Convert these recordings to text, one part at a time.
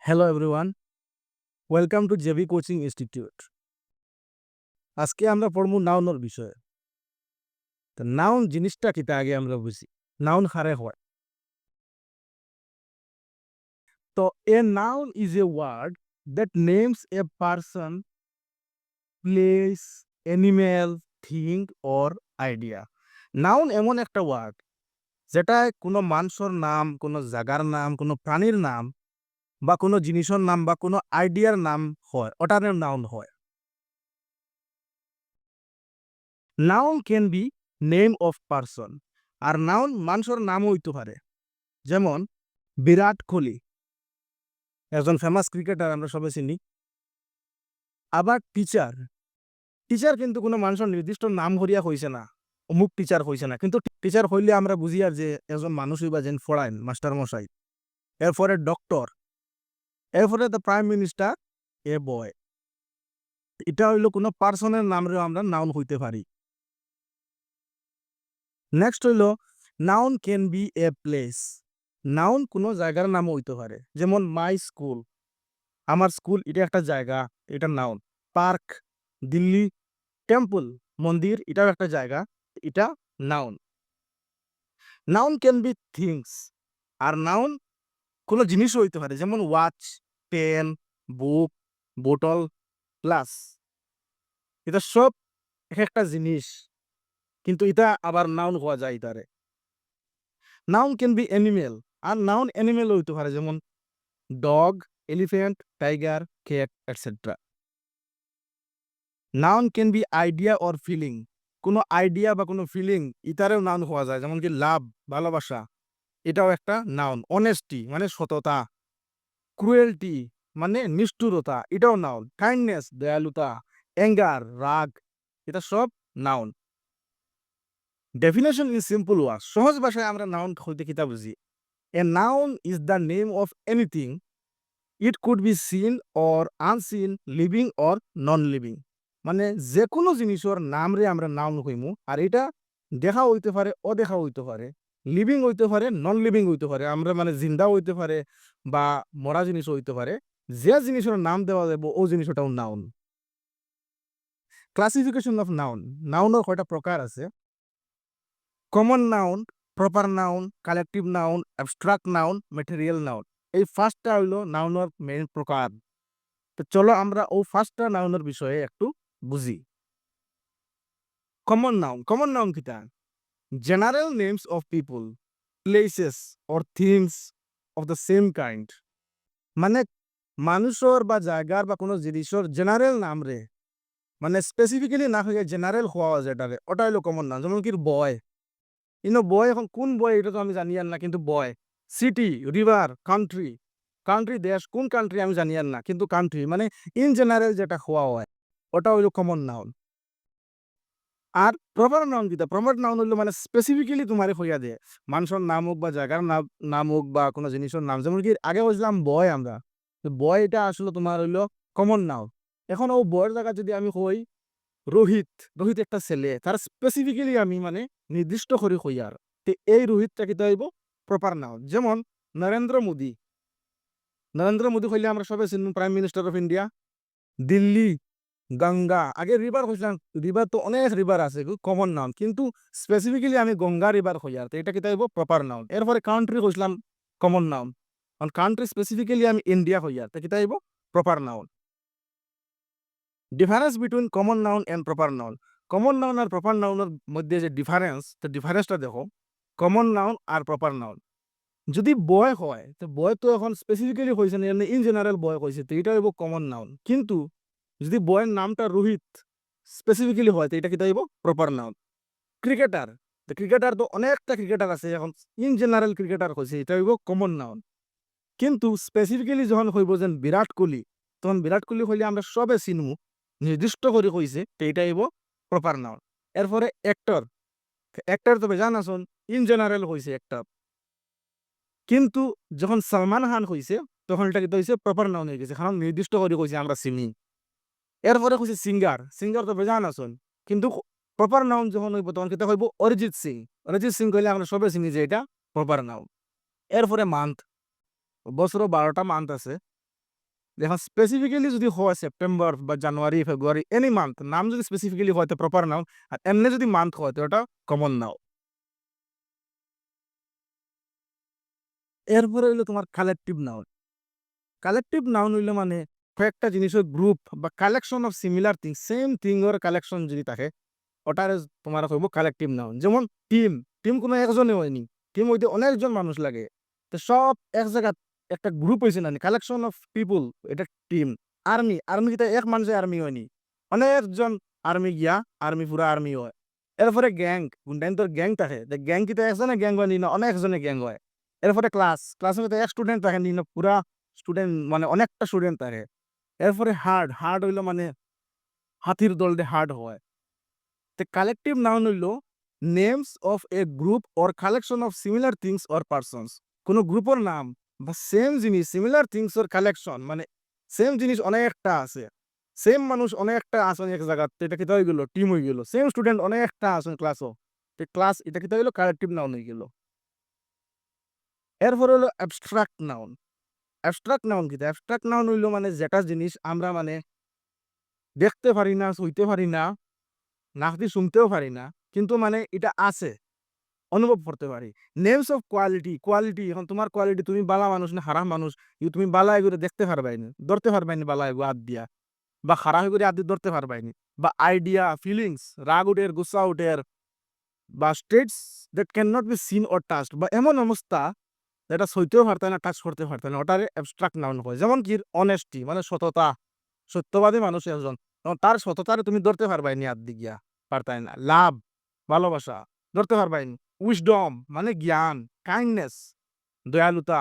Hello everyone, welcome to JB coaching institute. আজকে আমরা পড়বো নাউনের বিষয়ে। তো নাউন জিনিসটা কিতা আগে আমরা বুঝি। নাউন হারে হয়। তো a noun is a word that names a person, place, animal, thing or idea. Noun এমন একটা ওয়ার্ড যেটায় কোনো মানুষের নাম, কোনো জায়গার নাম, কোনো প্রাণীর নাম বা কোনো জিনিসের নাম বা কোনো আইডিয়ার নাম হয়, ওটার নাউন হয়। Noun can be name of person, আর নাউন মানুষের নামও হইতে পারে। যেমন বিরাট কোহলি একজন ফেমাস ক্রিকেটার, আমরা সবাই চিনি। আবার টিচার, টিচার কিন্তু কোনো মানুষের নির্দিষ্ট নাম হরিয়া হইছে না, অমুক টিচার হইছে না, কিন্তু টিচার হইলে আমরা বুঝি আর যে একজন মানুষ হইবা যেন ফড়াইন মাস্টার মশাই। এরপরে ডক্টর, এরপরে দ্য প্রাইম মিনিস্টার, এ বয়। এটা হইলো কোনো পার্সনের নামরেও আমরা নাউন হইতে পারি। নেক্সট হইলো noun can B a place. Noun কোনো জায়গার নামও হইতে পারে। যেমন মাই স্কুল, আমার স্কুল, এটা একটা জায়গা, এটা নাউন। পার্ক, দিল্লি, টেম্পল, মন্দির, এটাও একটা জায়গা, এটা noun. Noun can be things, আর নাউন কোনো জিনিসও হইতে পারে। যেমন ওয়াচ, পেন, বুক, বোতল, গ্লাস, এটা সব এক একটা জিনিস, কিন্তু এটা আবার নাউন হওয়া যায় এটারে। নাউন ক্যান বি অ্যানিমেল, আর নাউন অ্যানিমেল হইতে পারে। যেমন dog, elephant, tiger, cat, etcetera. Noun can be idea or feeling, কোনো আইডিয়া বা কোনো ফিলিং ইতারেও নাউন হওয়া যায়। যেমন কি লাভ, ভালোবাসা, এটাও একটা নাউন। অনেস্টি মানে সততা, ক্রুয়েলটি মানে নিষ্ঠুরতা, এটাও নাউন। কাইন্ডনেস দয়ালুতা, অ্যাঙ্গার রাগ, এটা সব noun. Definition in simple word, সহজ ভাষায় আমরা নাউন হইতে কিতা বুঝি। A noun is the name of anything, it could be seen or unseen, living or non living. মানে যে কোনো জিনিসের নাম রে আমরা নাউন কইমু, আর এটা দেখা হইতে পারে, অদেখা হইতে পারে, লিভিং হইতে পারে, নন লিভিং হইতে পারে, আমরা মানে জিন্দা হইতে পারে বা মরা জিনিস হইতে পারে। যে জিনিসের নাম দেওয়া যাবে ও জিনিসটাও নাউন। ক্লাসিফিকেশন অফ নাউন, নাউনের কয়টা প্রকার আছে। Common noun, proper noun, collective noun, abstract noun, material noun. এই ফার্স্টটা হইলো নাউনের মেইন প্রকার। তো চলো আমরা ও ফার্স্টটা নাউনের বিষয়ে একটু বুঝি। কমন নাউন, কমন নাউন কিটা? General names of people, places or things of the same kind. মানে মানুষের বা জায়গার বা কোনো জিনিসের জেনারেল নাম রে, মানে স্পেসিফিক্যালি না হয়ে জেনারেল হওয়া যেটারে, ওটা হলো কমন নাউন। যেমন কি বয়, বয় এখন কোন বয় এটা তো আমি জানি আর না, কিন্তু বয়। সিটি, রিভার, কান্ট্রি, কান্ট্রি দেশ, কোন কান্ট্রি আমি জানি আর না, কিন্তু কান্ট্রি মানে ইন জেনারেল যেটা হওয়া হয়, ওটা হইলো কমন নাউন। আর প্রপার নাউন কিতা? প্রপার নাউন হইলো মানে স্পেসিফিক্যালি তোমারে হইয়া দেয় মানুষের নাম হোক বা জায়গার নাম হোক বা কোনো জিনিসের নাম। যেমন কি আগে বলছিলাম বয়, আমরা তো বয় এটা আসলে তোমার হইলো কমন নাউন। এখন ও বয়ের জায়গা যদি আমি হই রোহিত, রোহিত একটা ছেলে, তার স্পেসিফিক্যালি আমি মানে নির্দিষ্ট করে হই, আর তো এই রোহিতটা কিতা হইব প্রপার নাউন। যেমন নরেন্দ্র মোদী, নরেন্দ্র মোদী হইলে আমরা সবাই চিনি prime minister of India. Delhi, Ganga, আগে রিভার হইছিলাম, রিভার তো অনেক রিভার আছে কমন নাউন, কিন্তু স্পেসিফিক্যালি আমি গঙ্গা রিভার হই, আর এটা কিতা হইব প্রপার নাউন। এরপরে কান্ট্রি হইছিলাম কমন নাউন, কারণ কান্ট্রি স্পেসিফিক্যালি আমি ইন্ডিয়া হই, আর কিতা হইব proper noun. Difference between common noun and proper noun. Common noun আর প্রপার নাউনের মধ্যে যে ডিফারেন্স, তো ডিফারেন্সটা দেখো। কমন নাউন আর প্রপার নাউন, যদি বয় হয় তো বয় তো এখন স্পেসিফিক্যালি হয়েছে না, ইন জেনারেল বয় হয়েছে, তো এটা হইব কমন নাউন। কিন্তু যদি বয়ের নামটা রোহিত স্পেসিফিক্যালি হয়, তো এটা কি হইব প্রপার নাউন। ক্রিকেটার, তো ক্রিকেটার তো অনেকটা ক্রিকেটার আছে, এখন ইন জেনারেল ক্রিকেটার হয়েছে, এটা হইব কমন নাউন। কিন্তু স্পেসিফিক্যালি যখন হইব যেন বিরাট কোহলি, তখন বিরাট কোহলি হইলে আমরা সবে চিনমু, নির্দিষ্ট করে কইছে, তো এটা হইব প্রপার নাউন। এরপরে অ্যাক্টর, অ্যাক্টর তো বেজান আসুন ইন জেনারেল হয়েছে একটা, কিন্তু যখন সালমান খান হইছে তখন এটা কিন্তু হইছে প্রপার নাউন হয়ে গেছে, কারণ নির্দিষ্ট করে কইছে আমরা চিনি। এরপরে কইছে সিঙ্গার, সিঙ্গার তো বেজান আসুন, কিন্তু প্রপার নাউন যখন হইব তখন কিতা হইব অরিজিৎ সিং। অরিজিৎ সিং কইলে আমরা সবে চিনি যে এটা প্রপার নাউন। এরপরে মান্থ, বছর 12টা মান্থ আছে, এখন স্পেসিফিক্যালি যদি হয় সেপ্টেম্বর বা জানুয়ারি, ফেব্রুয়ারি এনি মান্থ নাম যদি স্পেসিফিক্যালি হয় তো প্রপার নাউন, আর এমনি যদি মান্থ হয় তো ওটা কমন নাউন। এরপরে হইলো তোমার কালেকটিভ নাউন। কালেকটিভ নাউন হইলো মানে কয়েকটা জিনিসের গ্রুপ বা collection of similar thing, same thing এর কালেকশন যদি থাকে ওটারে তোমার কইব কালেকটিভ নাউন। যেমন টিম, টিম কোনো একজনে হয়নি, টিম হইতে অনেকজন মানুষ লাগে, তো সব এক জায়গা একটা গ্রুপ হয়েছে না, কালেকশন অফ পিপুল, এটা টিম। আর্মি, আর্মি কিতা এক মানুষে আর্মি হয়নি, অনেকজন আর্মি গিয়া আর্মি পুরা আর্মি হয়। এরপরে গ্যাং, কোনটাইম তোর গ্যাং থাকে, গ্যাং কিতা একজনে গ্যাং হয় নি না অনেকজনে গ্যাং হয়। এরপরে ক্লাস, ক্লাসের মধ্যে এক স্টুডেন্ট থাকে নি না পুরা স্টুডেন্ট মানে অনেকটা স্টুডেন্ট থাকে। এরপরে হার্ড, হার্ড হইলো মানে হাতির দল দিয়ে হার্ড হয়। The collective noun হইল names of a group or collection of similar things or persons. কোনো গ্রুপের নাম বা সেম জিনিস, সিমিলার থিংস ওর কালেকশন, মানে সেম জিনিস অনেকটা আছে, সেম মানুষ অনেকটা আসেন এক জায়গাতে, এটা কিতা হয়ে গেল টিম হয়ে গেল। সেম স্টুডেন্ট অনেকটা আসেন ক্লাসও, ক্লাস এটা কিতা হইলো কালেকটিভ নাউন হয়ে গেল। এরপর হলো অ্যাবস্ট্রাক্ট নাউন। অ্যাবস্ট্রাক্ট নাউন কিতা? অ্যাবস্ট্রাক্ট নাউন হইলো মানে যেটা জিনিস আমরা মানে দেখতে পারি না, ছুঁইতে পারি না, নাক দিয়ে শুনতেও পারি না, কিন্তু মানে এটা আছে, অনুভব করতে পারি। নেমস অফ কোয়ালিটি, কোয়ালিটি এখন তোমার কোয়ালিটি, তুমি বালা মানুষ না খারাপ মানুষ, তুমি বালা এগুলো দেখতে পারবাইনি, ধরতে পারবাইনি বালা এগু হাত দিয়া, বা খারাপ এগুলো হাত দিয়ে ধরতে পারবাইনি। বা আইডিয়া, ফিলিংস, রাগ উঠের, গুসা উঠের, বা states that can not be seen or touched, বা এমন অবস্থা যেটা সইতেও পারতে না, টাচ করতে পারতে না, ওটারে অ্যাবস্ট্রাক্ট নাউন হয়। যেমন কি অনেস্টি মানে সততা, সত্যবাদী মানুষ একজন, তখন তার সততারে তুমি ধরতে পারবাইনি হাত দি গিয়া, পারতাই না। লাভ, ভালোবাসা, ধরতে পারবাইনি। উইসডম মানে জ্ঞান, কাইন্ডনেস, দয়ালুতা,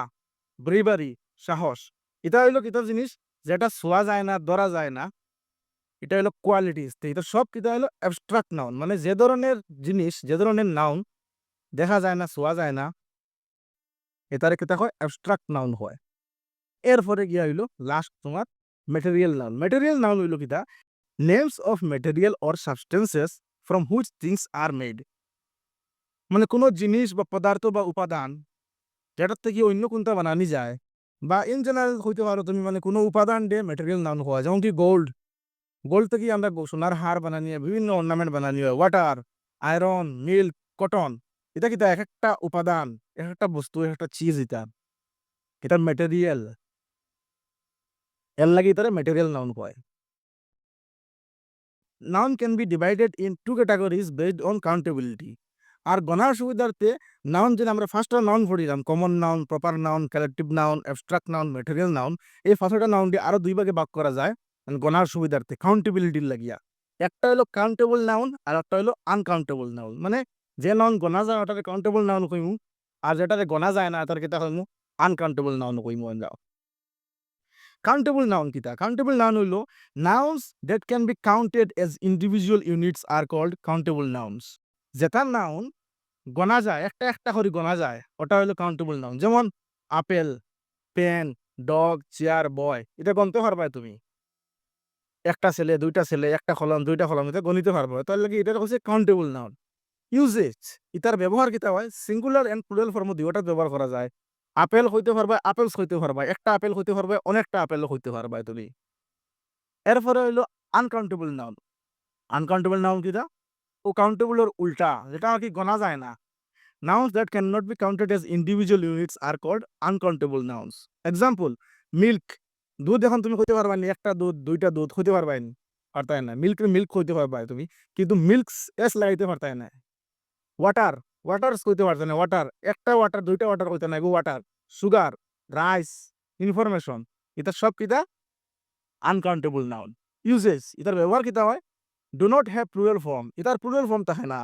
ব্রেভারি, সাহস। এটা হইলো কিতা জিনিস যেটা ছোঁয়া যায় না, ধরা যায় না, এটা হইলো কোয়ালিটিস। তো এটা সব কিতা হইলো অ্যাবস্ট্রাক্ট নাউন, মানে যে ধরনের জিনিস, যে ধরনের নাউন দেখা যায় না, ছোঁয়া যায় না, এটারে কিতা হয় অ্যাবস্ট্রাক্ট নাউন হয়। এরপরে গিয়া হইলো লাস্ট তোমার ম্যাটেরিয়াল নাউন। ম্যাটেরিয়াল নাউন হইলো কিতা? Names of material or substances from which things are made. মানে কোনো জিনিস বা পদার্থ বা উপাদান যেটার থেকে অন্য কোনটা বানানি যায়, বা ইন জেনারেল হইতে পারো তুমি মানে কোনো উপাদান দিয়ে ম্যাটেরিয়াল নাউন হয়। যেমন কি গোল্ড, গোল্ড থেকে আমরা সোনার হার বানানি হয়, বিভিন্ন অর্নামেন্ট বানানি হয়। ওয়াটার, আয়রন, মিল্ক, কটন, এটা কিতা এক একটা উপাদান, এক একটা বস্তু, এক একটা চিজ, এটা এটা ম্যাটেরিয়াল, এর লাগে এটারে ম্যাটেরিয়াল নাউন কয়। Noun can be divided into categories based on countability. আর গণার সুবিধার্থে নাউন যেটা আমরা ফার্স্টটা নাউন পড়িলাম, common noun, proper noun, collective noun, abstract noun, material noun, এই ফার্স্টটা নাউন দিয়ে আরো দুই ভাগে ভাগ করা যায় গণার সুবিধার্থে কাউন্টেবিলিটির লাগিয়া। একটা হলো কাউন্টেবল নাউন আর একটা হলো আনকাউন্টেবল নাউন। মানে যে নাউন গণা যায় ওটাকে কাউন্টেবল নাউন কইমু, আর যেটাতে গণা যায় না তার কেটা কইমু আনকাউন্টেবল নাউন কইমু আমরা। Countable noun কিতা? Countable noun হইল nouns that can be counted as individual units are called countable nouns. যেটা নাউন গণা যায়, একটা একটা করে গণা যায়, ওটা হইলো কাউন্টেবল নাউন। যেমন আপেল, পেন, ডগ, চেয়ার, বয়, এটা গণতে পারবা তুমি। একটা ছেলে, দুইটা ছেলে, একটা কলম, দুইটা কলম, এটা গণিতে পারবা। তার লাগি এটা হচ্ছে কাউন্টেবল নাউন। ইউজেজ, ইতার ব্যবহার কিতা হয়? সিঙ্গুলার এন্ড প্লুরাল ফর্ম দুইটা ব্যবহার করা যায়। আপেল হইতে পারবা, আপেলস হইতে পারবা, একটা আপেল হইতে পারবা, অনেকটা আপেল হইতে পারবা তুমি। এরপরে হইলো আনকাউন্টেবল নাউন। আনকাউন্টেবল নাউন কিটা? ও কাউন্টেবল এর উল্টা, যেটা আর কি গণা যায় না। Nouns that cannot be counted as individual units are called uncountable nouns. Example, milk, দুধ এখন তুমি হইতে পারবা নি, একটা দুধ, দুইটা দুধ হইতে পারবাই নি, পারতাই না। মিল্ক মিল্ক হইতে পারবা তুমি, কিন্তু মিল্কস এস লাগাইতে পারতাই না। ওয়াটার, ওয়াটারস কইতে পারতে না, ওয়াটার, একটা ওয়াটার, দুইটা ওয়াটার কইতে না, এগো ওয়াটার। সুগার, রাইস, ইনফরমেশন, এটা সব কিতা আনকাউন্টেবল নাউন। ইউজেস, এটার ব্যবহার কিতা হয়? Do not have plural form, এটার প্লুরাল ফর্ম থাকে না।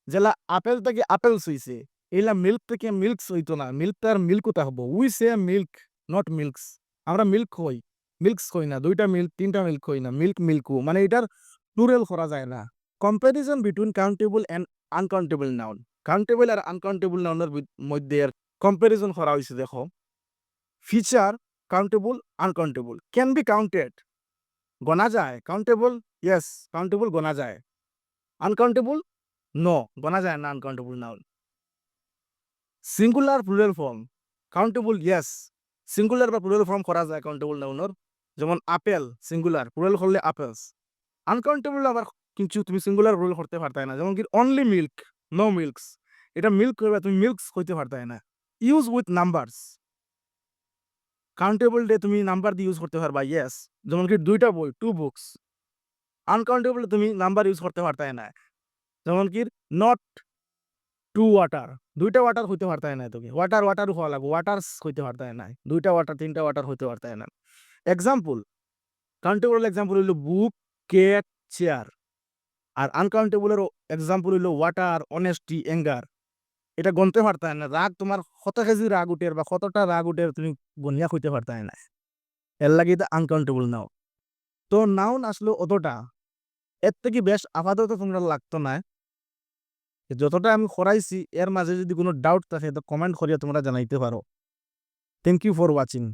যেলা আপেল থেকে আপেলস হইছে, এইলা মিল্ক থেকে মিল্কস হইতো না, মিল্ক তার মিল্কও থাকবো। We say milk, not milks. আমরা মিল্ক কই, মিল্কস কই না। দুইটা মিল্ক, তিনটা মিল্ক কই না, মিল্ক মিল্কু, মানে এটার প্লুরাল করা যায় না। Comparison between countable and uncountable noun. Countable আর আনকাউন্টেবল নাউনের মধ্যে কম্পারিজন করা হয়েছে, দেখো। Feature, countable, uncountable. Can be counted, গণা যায়। কাউন্টেবল, ইয়েস, কাউন্টেবল গণা যায়। আনকাউন্টেবল, নো, গণা যায় না uncountable noun. Singular plural form, countable, yes, singular বা প্লুরাল ফর্ম করা যায় কাউন্টেবল নাউনের। যেমন আপেল সিঙ্গুলার প্লুরাল করলে আপেলস। আনকাউন্টেবল আবার কিছু তুমি সিঙ্গুলার প্লুরাল করতে পারতাই না, যেমন কি অনলি মিল্ক, নো মিল্কস। এটা মিল্ক করবে, তুমি মিল্কস কইতে পারতাই না। Use with numbers. Countable day তুমি নাম্বার দিয়ে ইউজ করতে পারবা, ইয়েস। যেমন কি 2টা বই, 2 বুকস। আনকাউন্টেবল তুমি নাম্বার ইউজ করতে পারতাই না, যেমন কি নট 2 ওয়াটার। 2টা ওয়াটার হইতে পারতাই না তুমি। ওয়াটার ওয়াটার হওয়া লাগবে, ওয়াটার্স হইতে পারতাই না। 2টা ওয়াটার 3টা ওয়াটার হইতে পারতাই না। এক্সাম্পল, কাউন্টেবল এক্সাম্পল হইলো বুক, কেক, চেয়ার। আর আনকাউন্টেবলের এক্সাম্পল হইলো ওয়াটার, অনেস্টি, অ্যাঙ্গার। এটা গনতে পারতাই না। রাগ তোমার কত কেজি রাগ উঠের বা কতটা রাগ উঠের তুমি গনিয়া কইতে পারতাই না। এর লাগি এটা আনকাউন্টেবল নাও। তো নাউন আসলে অতটা, এর থেকে বেশ আপাতত তোমরা লাগতো না। যতটা আমি করাইছি এর মাঝে যদি কোনো ডাউট থাকে তো কমেন্ট করিয়া তোমরা জানাইতে পারো। Thank you for watching.